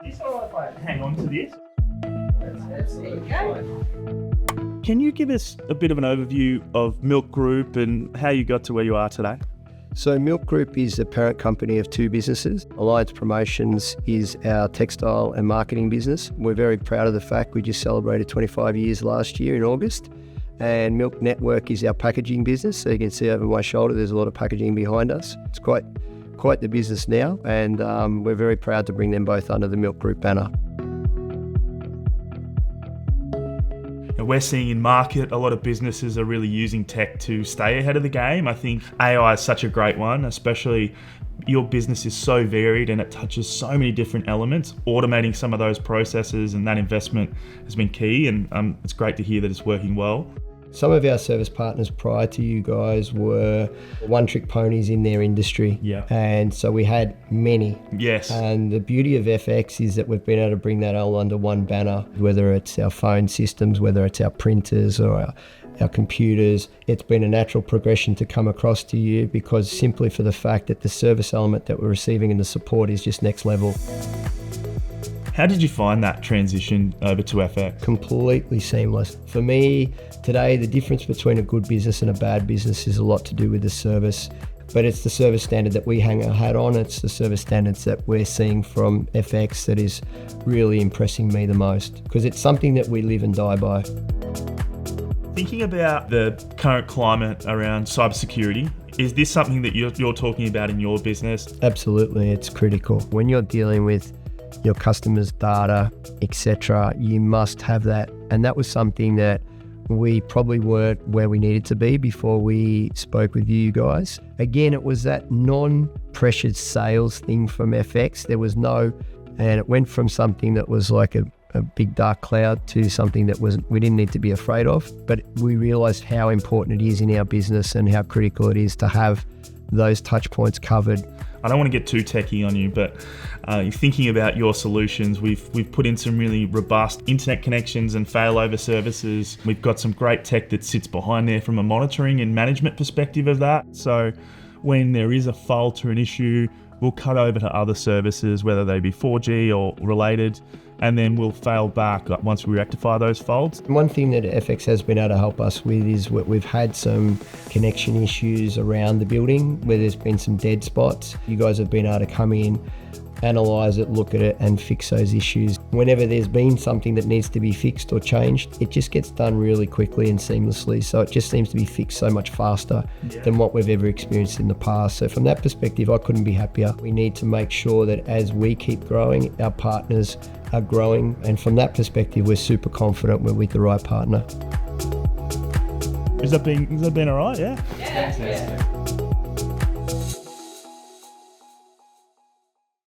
It's all right if I hang on to this. There you go. Can you give us a bit of an overview of MILC Group and how you got to where you are today? So MILC Group is the parent company of two businesses. Alliance Promotions is our textile and marketing business. We're very proud of the fact we just celebrated 25 years last year in August. And MILC Network is our packaging business. So you can see over my shoulder, there's a lot of packaging behind us. It's quite the business now, and we're very proud to bring them both under the MILC Group banner. We're seeing in market, a lot of businesses are really using tech to stay ahead of the game. I think AI is such a great one, especially your business is so varied and it touches so many different elements. Automating some of those processes and that investment has been key, and it's great to hear that it's working well. Some of our service partners prior to you guys were one-trick ponies in their industry. Yeah. And so we had many. Yes. And the beauty of efex is that we've been able to bring that all under one banner, whether it's our phone systems, whether it's our printers or our computers. It's been a natural progression to come across to you because simply for the fact that the service element that we're receiving and the support is just next level. How did you find that transition over to efex? Completely seamless. For me, today, the difference between a good business and a bad business is a lot to do with the service. But it's the service standard that we hang our hat on. It's the service standards that we're seeing from efex that is really impressing me the most because it's something that we live and die by. Thinking about the current climate around cybersecurity, is this something that you're talking about in your business? Absolutely, it's critical. When you're dealing with your customers' data, etc., you must have that. And that was something that we probably weren't where we needed to be before we spoke with you guys. Again, it was that non-pressured sales thing from efex. There was no, and it went from something that was like a big dark cloud to something that we didn't need to be afraid of. But we realized how important it is in our business and how critical it is to have those touch points covered. I don't want to get too techie on you, but thinking about your solutions, we've put in some really robust internet connections and failover services. We've got some great tech that sits behind there from a monitoring and management perspective of that. So when there is a fault or an issue, we'll cut over to other services, whether they be 4G or related, and then we'll fail back once we rectify those faults. One thing that efex has been able to help us with is we've had some connection issues around the building where there's been some dead spots. You guys have been able to come in, analyse it, look at it and fix those issues. Whenever there's been something that needs to be fixed or changed, it just gets done really quickly and seamlessly. So it just seems to be fixed so much faster than what we've ever experienced in the past. So from that perspective, I couldn't be happier. We need to make sure that as we keep growing, our partners are growing. And from that perspective, we're super confident we're with the right partner. Has that been all right? Yeah? Yeah.